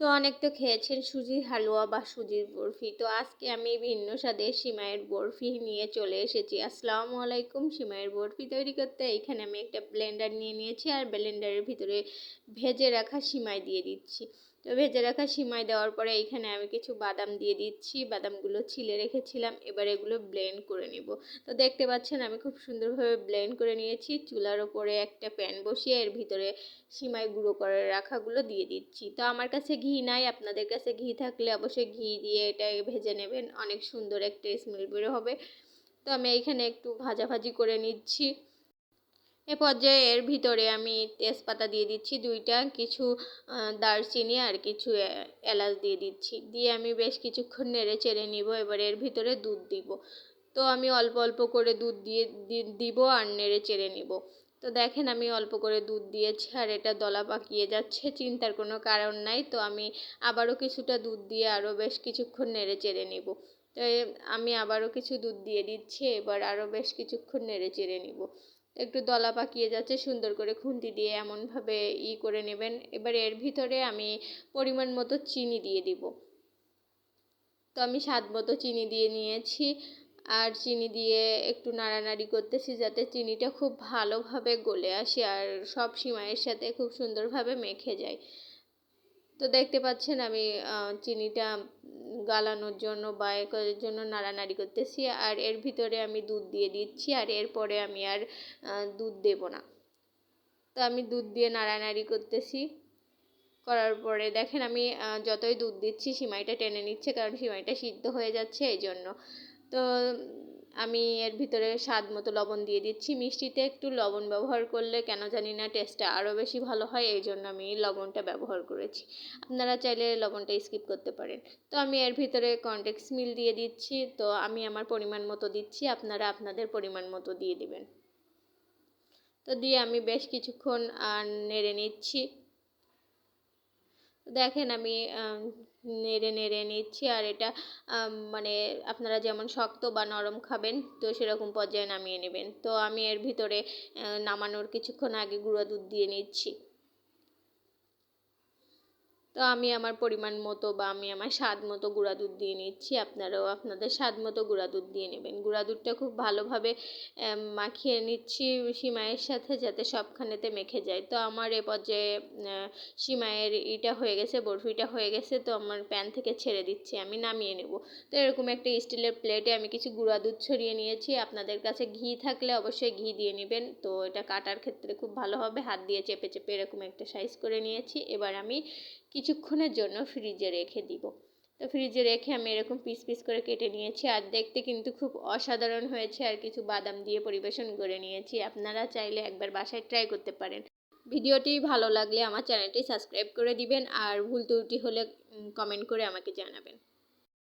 তো অনেক তো খেয়েছেন সুজির হালুয়া বা সুজির বরফি। তো আজকে আমি ভিন্ন স্বাদের সিমাইয়ের বরফি নিয়ে চলে এসেছি। আসসালামু আলাইকুম। সিমাইয়ের বরফি তৈরি করতে এখানে আমি একটা ব্লেন্ডার নিয়ে নিয়েছি আর ব্লেন্ডারের ভিতরে ভেজে রাখা সিমাই দিয়ে দিচ্ছি। তো ভেজে রাখা সিমাই দেওয়ার পরে এখানে আমি কিছু বাদাম দিয়ে দিচ্ছি। বাদামগুলো ছিলে রেখেছিলাম, এবার এগুলো ব্লেন্ড করে নিব। তো দেখতে পাচ্ছেন আমি খুব সুন্দরভাবে ব্লেন্ড করে নিয়েছি। চুলার ওপরে একটা প্যান বসিয়ে এর ভিতরে সিমাই গুঁড়ো করে রাখাগুলো দিয়ে দিচ্ছি। তো আমার কাছে ঘি নাই, আপনাদের কাছে ঘি থাকলে অবশ্যই ঘি দিয়ে এটা ভেজে নেবেন, অনেক সুন্দর একটা স্মেল বের হবে। তো আমি এইখানে একটু ভাজাভাজি করে নিচ্ছি। এ পর্যায়ে এর ভিতরে আমি তেজপাতা দিয়ে দিচ্ছি দুইটা, কিছু দারচিনি আর কিছু এলাচ দিয়ে দিচ্ছি। দিয়ে আমি বেশ কিছুক্ষণ নেড়ে চেড়ে নিব। এবার এর ভিতরে দুধ দিব। তো আমি অল্প অল্প করে দুধ দিয়ে দিব আর নেড়ে চেড়ে নিব। তো দেখেন আমি অল্প করে দুধ দিয়েছি আর এটা দলা পাকিয়ে যাচ্ছে, চিন্তার কোনো কারণ নাই। তো আমি আবারও কিছুটা দুধ দিয়ে আরও বেশ কিছুক্ষণ নেড়ে চেড়ে নিব। তো আমি আবারও কিছু দুধ দিয়ে দিচ্ছি, এবার আরও বেশ কিছুক্ষণ নেড়ে চেড়ে নিব। একটু দলা পাকিয়ে যাচ্ছে, সুন্দর করে খুন্তি দিয়ে এমনভাবে করে নেবেন। এবার এর ভিতরে আমি পরিমাণ মতো চিনি দিয়ে দিব। তো আমি স্বাদ মতো চিনি দিয়ে নিয়েছি আর চিনি দিয়ে একটু নাড়ানাড়ি করতেছি যাতে চিনিটা খুব ভালোভাবে গলে আসে আর সব সিমাইয়ের সাথে খুব সুন্দরভাবে মেখে যায়। তো দেখতে পাচ্ছেন আমি চিনিটা গালানোর জন্য বা করার জন্য নাড়ানাড়ি করতেছি আর এর ভিতরে আমি দুধ দিয়ে দিচ্ছি আর এরপরে আমি আর দুধ দেব না। তো আমি দুধ দিয়ে নাড়ানাড়ি করতেছি, করার পরে দেখেন আমি যতই দুধ দিচ্ছি সিমাইটা টেনে নিচ্ছে, কারণ সিমাইটা সিদ্ধ হয়ে যাচ্ছে এই জন্য। তো আমি এর ভিতরে স্বাদ মতো লবণ দিয়ে দিচ্ছি। মিষ্টিতে একটু লবণ ব্যবহার করলে কেন জানি না টেস্টটা আরও বেশি ভালো হয়, এই জন্য আমি লবণটা ব্যবহার করেছি। আপনারা চাইলে লবণটা স্কিপ করতে পারেন। তো আমি এর ভিতরে কর্নফ্লেক্স মিল দিয়ে দিচ্ছি। তো আমি আমার পরিমাণ মতো দিচ্ছি, আপনারা আপনাদের পরিমাণ মতো দিয়ে দিবেন। তো দিয়ে আমি বেশ কিছুক্ষণ নেড়ে নিচ্ছি। দেখেন আমি নেড়ে নেড়ে নিচ্ছি আর এটা মানে আপনারা যেমন শক্ত বা নরম খাবেন তো সেরকম পর্যায়ে নামিয়ে নেবেন। তো আমি এর ভিতরে নামানোর কিছুক্ষণ আগে গুঁড়া দুধ দিয়ে নিচ্ছি। তো আমি আমার পরিমাণ মতো বা আমি আমার স্বাদ মতো গুঁড়া দুধ দিয়ে নিচ্ছি, আপনারাও আপনাদের স্বাদ মতো গুঁড়া দুধ দিয়ে নেবেন। গুঁড়া দুধটা খুব ভালোভাবে মাখিয়ে নিচ্ছি সিমাইয়ের সাথে যাতে সবখানেতে মেখে যায়। তো আমার এ পর্যায়ে সিমাইয়ের হয়ে গেছে, বরফিটা হয়ে গেছে। তো আমার প্যান থেকে ছেড়ে দিচ্ছি, আমি নামিয়ে নেব। তো এরকম একটা স্টিলের প্লেটে আমি কিছু গুঁড়া দুধ ছড়িয়ে নিয়েছি। আপনাদের কাছে ঘি থাকলে অবশ্যই ঘি দিয়ে নেবেন। তো এটা কাটার ক্ষেত্রে খুব ভালো হবে, হাত দিয়ে চেপে চেপে এরকম একটা সাইজ করে নিয়েছি। এবার আমি কিছুক্ষণের জন্য ফ্রিজে রেখে দিব। তো ফ্রিজে রেখে আমি এরকম পিস পিস করে কেটে নিয়েছি আর দেখতে কিন্তু খুব অসাধারণ হয়েছে আর কিছু বাদাম দিয়ে পরিবেশন করে নিয়েছি। আপনারা চাইলে একবার বাসায় ট্রাই করতে পারেন। ভিডিওটি ভালো লাগলে আমার চ্যানেলটি সাবস্ক্রাইব করে দিবেন আর ভুল ত্রুটি হলে কমেন্ট করে আমাকে জানাবেন।